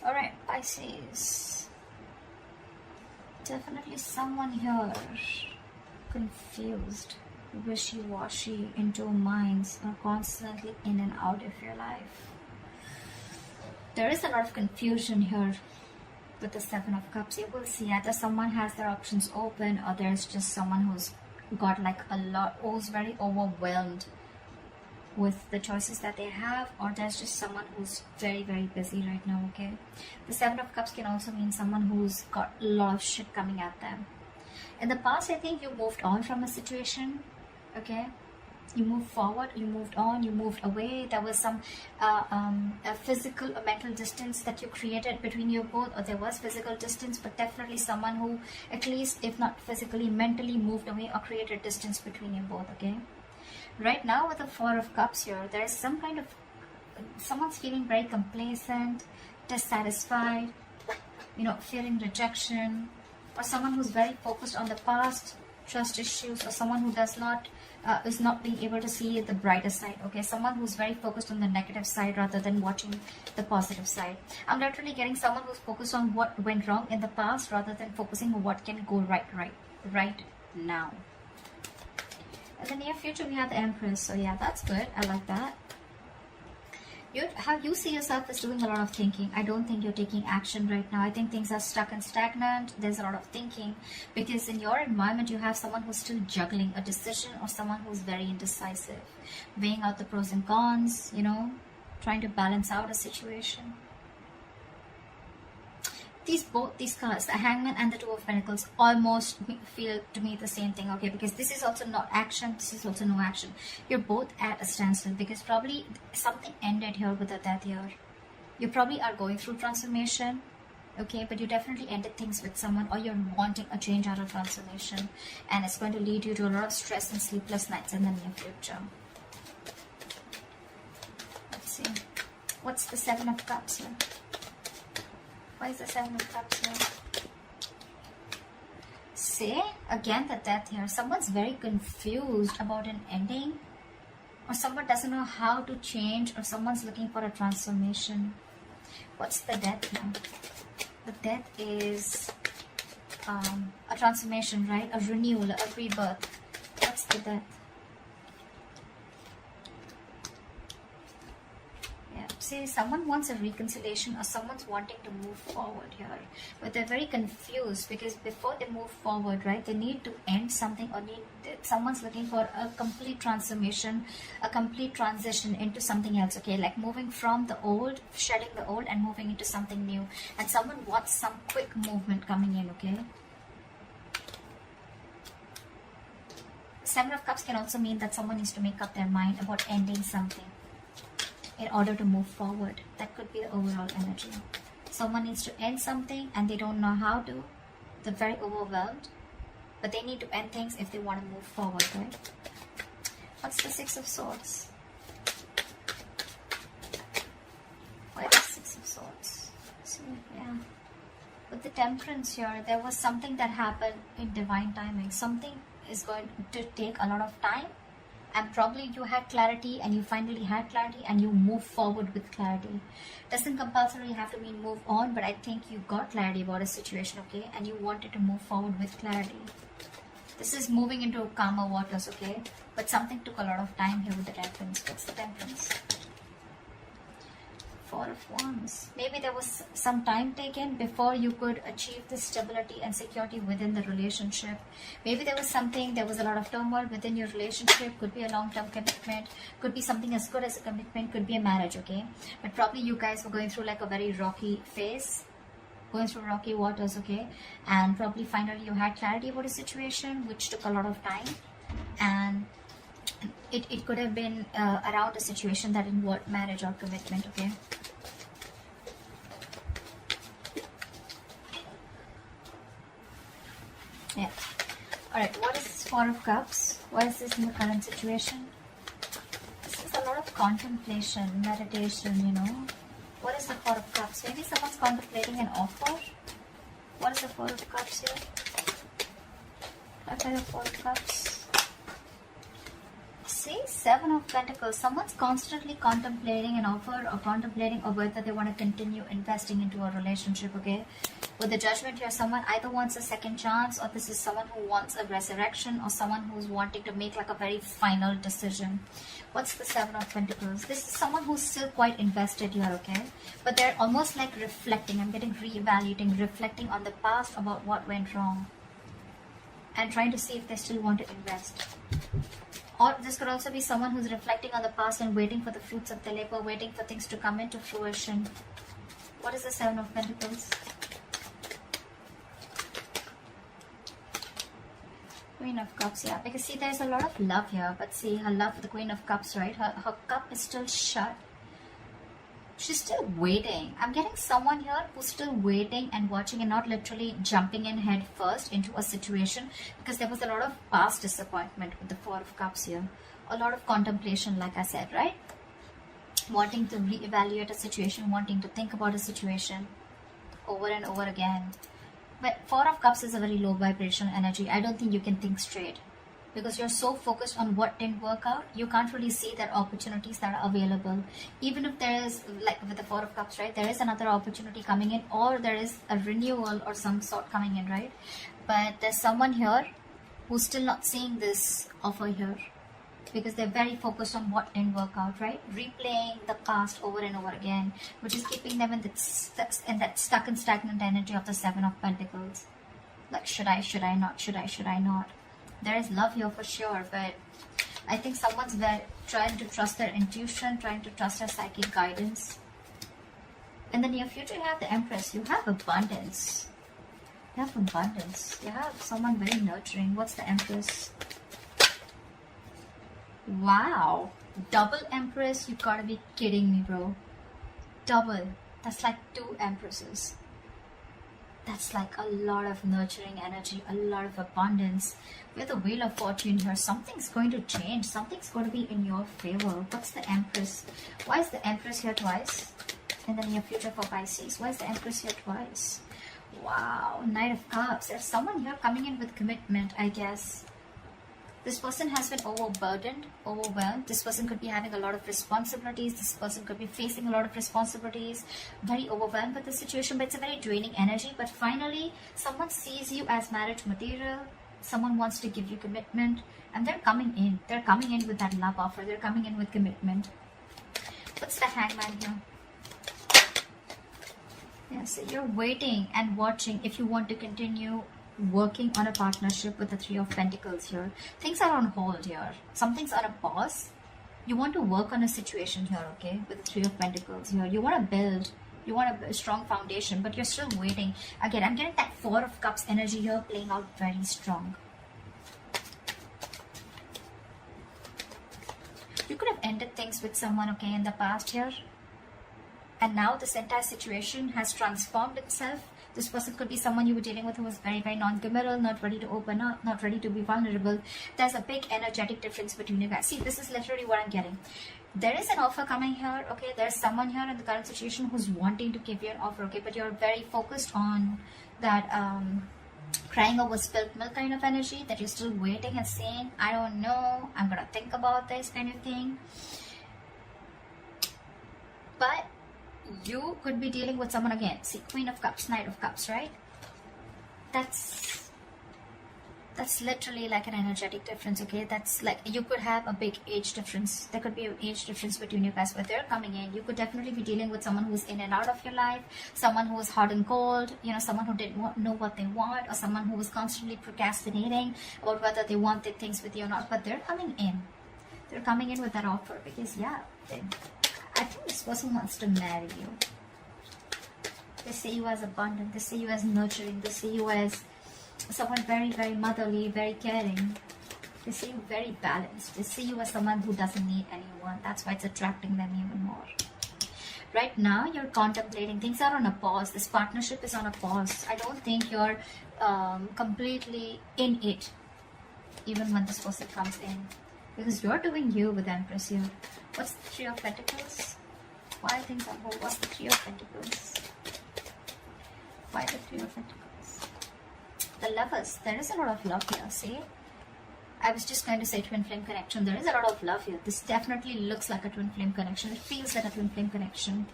Alright, Pisces. Definitely someone here confused, wishy-washy, into minds, are constantly in and out of your life. There is a lot of confusion here with the Seven of Cups. You will see either someone has their options open, or there's just someone who's got like a lot, who's very overwhelmed with the choices that they have, or there's just someone who's very, very busy right now, okay? The Seven of Cups can also mean someone who's got a lot of shit coming at them. In the past, I think you moved on from a situation, okay? You moved forward, you moved on, you moved away. There was some a physical or mental distance that you created between you both, or there was physical distance, but definitely someone who, at least if not physically, mentally moved away or created distance between you both, okay? Right now with the Four of Cups here, there's some kind of, someone's feeling very complacent, dissatisfied, you know, feeling rejection, or someone who's very focused on the past, trust issues, or someone who does not, is not being able to see the brighter side, okay? Someone who's very focused on the negative side rather than watching the positive side. I'm literally getting someone who's focused on what went wrong in the past rather than focusing on what can go right now. In the near future, we have the Empress. So yeah, that's good. I like that. How you see yourself is doing a lot of thinking. I don't think you're taking action right now. I think things are stuck and stagnant. There's a lot of thinking because in your environment, you have someone who's still juggling a decision, or someone who's very indecisive, weighing out the pros and cons, you know, trying to balance out a situation. Both these cards, the Hangman and the Two of Pentacles, almost feel to me the same thing, okay? Because this is also not action, this is also no action. You're both at a standstill because probably something ended here with the Death here. You probably are going through transformation, okay? But you definitely ended things with someone, or you're wanting a change out of transformation, and it's going to lead you to a lot of stress and sleepless nights in the near future. Let's see. What's the Seven of Cups here? Why is the Seven of Cups here? Say, again, the Death here. Someone's very confused about an ending, or someone doesn't know how to change, or someone's looking for a transformation. What's the Death here? The Death is a transformation, right? A renewal, a rebirth. What's the Death? Say someone wants a reconciliation, or someone's wanting to move forward here, but they're very confused because before they move forward, right, they need to end something, or someone's looking for a complete transformation, a complete transition into something else, okay? Like moving from the old, shedding the old and moving into something new, and someone wants some quick movement coming in, okay? Seven of Cups can also mean that someone needs to make up their mind about ending something in order to move forward. That could be the overall energy. Someone needs to end something and they don't know how to. They're very overwhelmed, but they need to end things if they want to move forward, right? What's the Six of Swords? Why the Six of Swords? So, yeah. With the Temperance here, there was something that happened in divine timing. Something is going to take a lot of time, and probably you had clarity, and you finally had clarity, and you move forward with clarity. Doesn't compulsorily have to mean move on, but I think you got clarity about a situation, okay, and you wanted to move forward with clarity. This is moving into calmer waters, okay, but something took a lot of time here with the Temperance. What's the Temperance? Four of Wands. Maybe there was some time taken before you could achieve this stability and security within the relationship. Maybe there was a lot of turmoil within your relationship. Could be a long-term commitment, could be something as good as a commitment, could be a marriage, okay? But probably you guys were going through like a very rocky phase, going through rocky waters, okay? And probably finally you had clarity about a situation which took a lot of time, and it could have been around a situation that involved marriage or commitment, okay? Yeah. Alright, what is this Four of Cups? What is this in the current situation? This is a lot of contemplation, meditation, you know. What is the Four of Cups? Maybe someone's contemplating an offer. What is the Four of Cups here? What are the Four of Cups? See, Seven of Pentacles. Someone's constantly contemplating an offer or contemplating or whether they want to continue investing into a relationship, okay? With the Judgment here, someone either wants a second chance, or this is someone who wants a resurrection, or someone who's wanting to make like a very final decision. What's the Seven of Pentacles? This is someone who's still quite invested here, okay? But they're almost like reflecting. I'm getting re-evaluating, reflecting on the past about what went wrong, and trying to see if they still want to invest. Or this could also be someone who's reflecting on the past and waiting for the fruits of their labor, waiting for things to come into fruition. What is the Seven of Pentacles? Queen of Cups, yeah. Because see, there's a lot of love here. But see, her love for the Queen of Cups, right? Her cup is still shut. She's still waiting. I'm getting someone here who's still waiting and watching and not literally jumping in head first into a situation, because there was a lot of past disappointment with the Four of Cups here. A lot of contemplation, like I said, right? Wanting to reevaluate a situation, wanting to think about a situation over and over again. But Four of Cups is a very low vibration energy. I don't think you can think straight, because you're so focused on what didn't work out, you can't really see that opportunities that are available. Even if there is, like with the Four of Cups, right, there is another opportunity coming in, or there is a renewal or some sort coming in, right? But there's someone here who's still not seeing this offer here, because they're very focused on what didn't work out, right? Replaying the past over and over again, which is keeping them in that stuck and stagnant energy of the Seven of Pentacles. Like, should I not, should I not? There is love here for sure, but I think someone's trying to trust their intuition, trying to trust their psychic guidance. In the near future, you have the Empress. You have abundance. You have abundance. You have someone very nurturing. What's the Empress? Wow. Double Empress? You gotta be kidding me, bro. Double. That's like 2 Empresses. That's like a lot of nurturing energy, a lot of abundance. With the Wheel of Fortune here, something's going to change. Something's going to be in your favor. What's the Empress? Why is the Empress here twice in the near future for Pisces? Why is the Empress here twice? Wow, Knight of Cups. There's someone here coming in with commitment, I guess. This person has been overburdened, overwhelmed. This person could be having a lot of responsibilities. This person could be facing a lot of responsibilities. Very overwhelmed with the situation, but it's a very draining energy. But finally, someone sees you as marriage material. Someone wants to give you commitment. And they're coming in. They're coming in with that love offer. They're coming in with commitment. What's the Hangman here? Yeah, so you're waiting and watching if you want to continue working on a partnership with the Three of Pentacles here. Things are on hold here. Something's on a pause. You want to work on a situation here, okay, with the Three of Pentacles here. You want to build. You want a strong foundation, but you're still waiting. Again, I'm getting that Four of Cups energy here playing out very strong. You could have ended things with someone, okay, in the past here. And now this entire situation has transformed itself. This person could be someone you were dealing with who was very, very non-committal, not ready to open up, not ready to be vulnerable. There's a big energetic difference between you guys. See, this is literally what I'm getting. There is an offer coming here, okay? There's someone here in the current situation who's wanting to give you an offer, okay? But you're very focused on that crying over spilled milk kind of energy, that you're still waiting and saying, I don't know, I'm going to think about this kind of thing. But you could be dealing with someone again. See, Queen of Cups, Knight of Cups, right? That's literally like an energetic difference, okay? That's like, you could have a big age difference. There could be an age difference between you guys, but they're coming in. You could definitely be dealing with someone who's in and out of your life, someone who is hot and cold, you know, someone who didn't know what they want, or someone who was constantly procrastinating about whether they wanted things with you or not. But they're coming in. They're coming in with that offer because, yeah, I think this person wants to marry you. They see you as abundant. They see you as nurturing. They see you as someone very, very motherly, very caring. They see you very balanced. They see you as someone who doesn't need anyone. That's why it's attracting them even more. Right now, you're contemplating. Things are on a pause. This partnership is on a pause. I don't think you're completely in it, even when this person comes in. Because you're doing you with Empress here. What's the Three of Pentacles? Why are things on hold? What's the Three of Pentacles? Why the Three of Pentacles? The Lovers. There is a lot of love here, see? I was just going to say twin flame connection. There is a lot of love here. This definitely looks like a twin flame connection. It feels like a twin flame connection.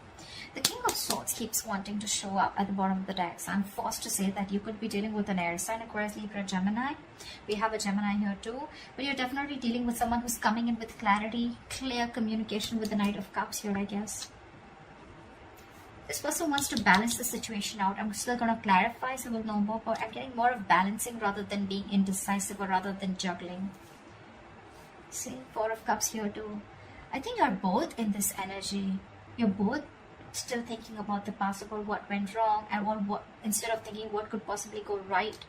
The King of Swords keeps wanting to show up at the bottom of the deck. So I'm forced to say that you could be dealing with an air sign, Aquarius, Libra, Gemini. We have a Gemini here too. But you're definitely dealing with someone who's coming in with clarity, clear communication with the Knight of Cups here, I guess. This person wants to balance the situation out. I'm still going to clarify, so we'll know more. But I'm getting more of balancing rather than being indecisive or rather than juggling. See, Four of Cups here too. I think you're both in this energy. You're both still thinking about the past, about what went wrong, and what instead of thinking what could possibly go right.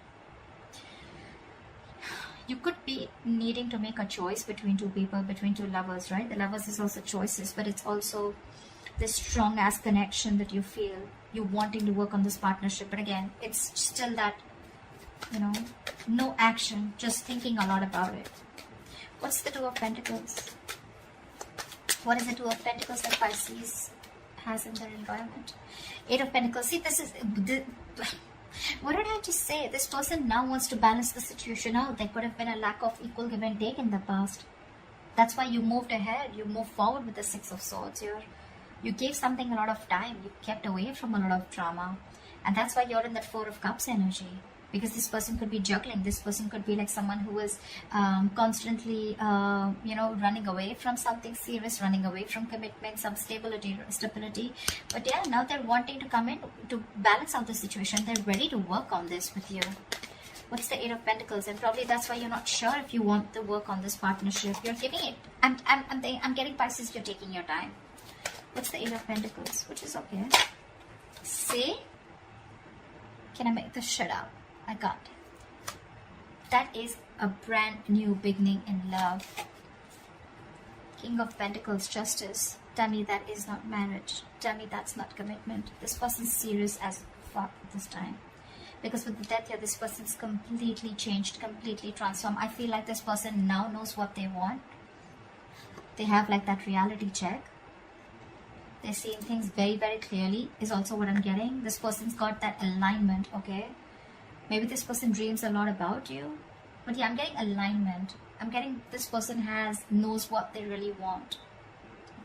You could be needing to make a choice between two people, between two lovers, right? The lovers is also choices, but it's also this strong ass connection that you feel, you wanting to work on this partnership. But again, it's still that, you know, no action, just thinking a lot about it. What's the Two of Pentacles? What is the Two of Pentacles that Pisces has in their environment? Eight of Pentacles. See, this is what did I just say? This person now wants to balance the situation out. There could have been a lack of equal give and take in the past. That's why you moved ahead. You moved forward with the Six of Swords here. You gave something a lot of time. You kept away from a lot of drama. And that's why you're in that Four of Cups energy. Because this person could be juggling. This person could be like someone who is constantly, you know, running away from something serious, running away from commitment, some stability. But yeah, now they're wanting to come in to balance out the situation. They're ready to work on this with you. What's the Eight of Pentacles? And probably that's why you're not sure if you want to work on this partnership. You're giving it. I'm getting Pisces, you're taking your time. What's the Eight of Pentacles? Which is okay. See? Can I make this shut up? I got it. That is a brand new beginning in love. King of Pentacles, Justice. Tell me that is not marriage. Tell me that's not commitment. This person's serious as fuck this time. Because with the Death here, this person's completely changed, completely transformed. I feel like this person now knows what they want. They have like that reality check. They're seeing things very, very clearly is also what I'm getting. This person's got that alignment, okay? Maybe this person dreams a lot about you. But yeah, I'm getting alignment. I'm getting this person knows what they really want.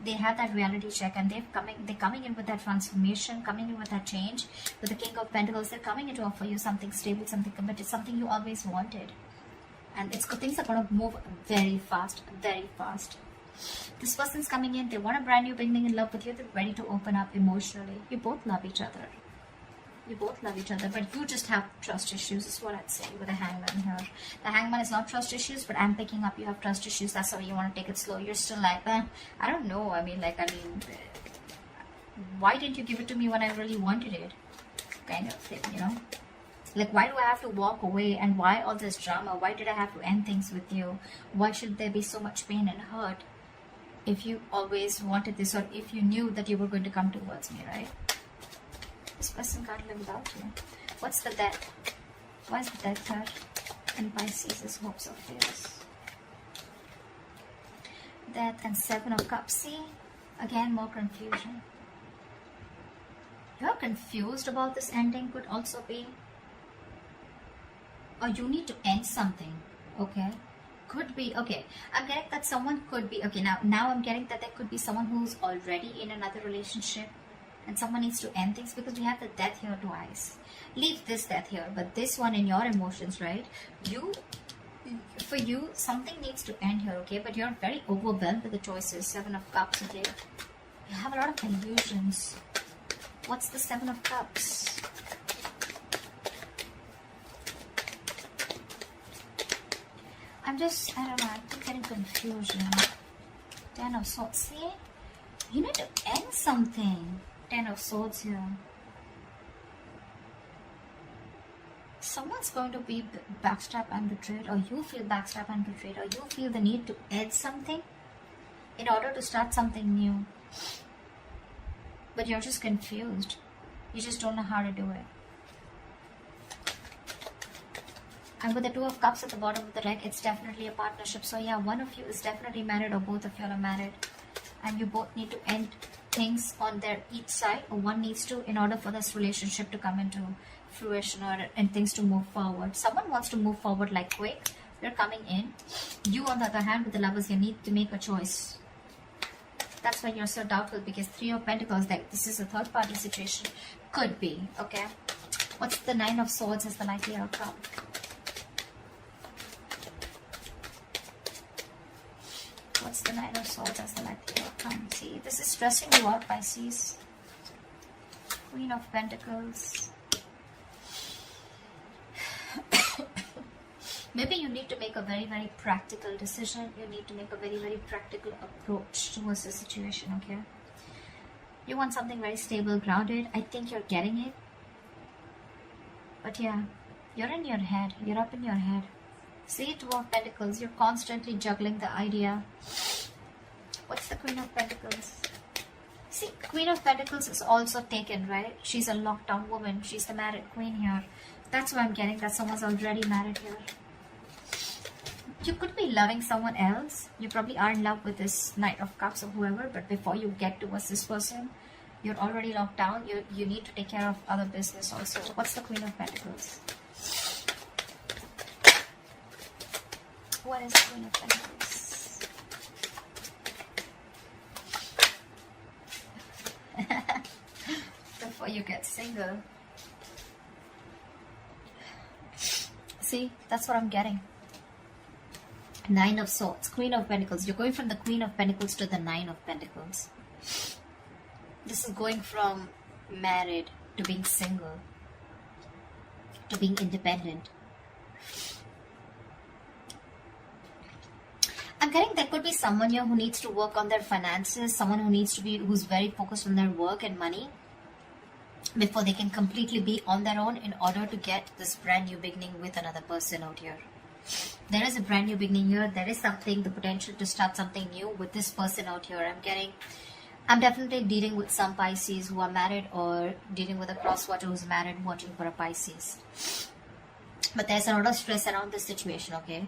They have that reality check and they're coming in with that transformation, coming in with that change. With the King of Pentacles, they're coming in to offer you something stable, something committed, something you always wanted. And things are going to move very fast, very fast. This person's coming in, they want a brand new beginning in love with you, they're ready to open up emotionally. You both love each other. You both love each other, but you just have trust issues, is what I'd say with the Hangman here. The Hangman is not trust issues, but I'm picking up you have trust issues. That's why you want to take it slow. You're still like, I don't know. Why didn't you give it to me when I really wanted it? Kind of thing, you know? Like, why do I have to walk away and why all this drama? Why did I have to end things with you? Why should there be so much pain and hurt if you always wanted this, or if you knew that you were going to come towards me, right? This person can't live without you. What's the Death? Why is the Death here? And Pisces' hopes of fears. Death and Seven of Cups. See? Again, more confusion. You're confused about this ending, could also be. Or you need to end something. Okay? Could be. Okay. I'm getting that someone could be. Okay, now I'm getting that there could be someone who's already in another relationship. And someone needs to end things because we have the Death here twice. Leave this Death here, but this one in your emotions, right? For you, something needs to end here, okay? But you're very overwhelmed with the choices. Seven of Cups, okay? You have a lot of illusions. What's the Seven of Cups? I don't know, I'm getting confusion. Ten of Swords, see? You need to end something. Ten of Swords here. Someone's going to be backstabbed and betrayed, or you feel backstabbed and betrayed, or you feel the need to end something in order to start something new. But you're just confused. You just don't know how to do it. And with the Two of Cups at the bottom of the deck, it's definitely a partnership. So yeah, one of you is definitely married, or both of you are married. And you both need to end things on their each side, or one needs to, in order for this relationship to come into fruition, or and things to move forward. Someone wants to move forward like quick, You're coming in. You, on the other hand, with the Lovers, you need to make a choice. That's why you're so doubtful, because Three of Pentacles, like this is a third party situation. Could be, okay? What's the Nine of Swords as the likely outcome? What's the Nine of Swords as the likely outcome? See, this is stressing you out, Pisces. Queen of Pentacles. Maybe you need to make a very, very practical decision. You need to make a very, very practical approach towards the situation, okay? You want something very stable, grounded. I think you're getting it. But yeah, you're in your head. You're up in your head. See, Two of Pentacles. You're constantly juggling the idea. What's the Queen of Pentacles? See, Queen of Pentacles is also taken, right? She's a lockdown woman. She's the married queen here. That's what I'm getting, that someone's already married here. You could be loving someone else. You probably are in love with this Knight of Cups or whoever, but before you get towards this person, you're already locked down. You need to take care of other business also. What's the Queen of Pentacles? What is the Queen of Pentacles? Before you get single. See, that's what I'm getting. Nine of Swords, Queen of Pentacles. You're going from the Queen of Pentacles to the Nine of Pentacles. This is going from married to being single, to being independent. I'm getting there could be someone here who needs to work on their finances, someone who needs to be, who's very focused on their work and money before they can completely be on their own in order to get this brand new beginning with another person out here. There is a brand new beginning here. There is something, the potential to start something new with this person out here. I'm definitely dealing with some Pisces who are married, or dealing with a cross-watcher who's married watching for a Pisces. But there's a lot of stress around this situation, okay?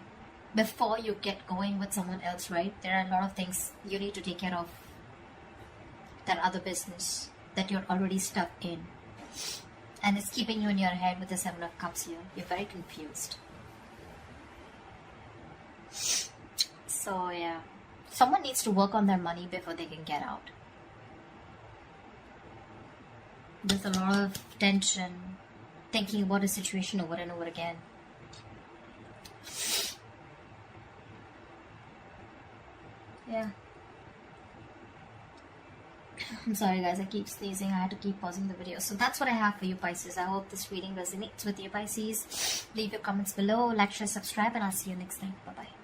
Before you get going with someone else, right? There are a lot of things you need to take care of. That other business that you're already stuck in. And it's keeping you in your head with the Seven of Cups here. You're very confused. So yeah, someone needs to work on their money before they can get out. There's a lot of tension, thinking about a situation over and over again. Yeah. I'm sorry guys, I keep sneezing. I had to keep pausing the video. So that's what I have for you, Pisces. I hope this reading resonates with you, Pisces. Leave your comments below, like, share, subscribe, and I'll see you next time. Bye-bye.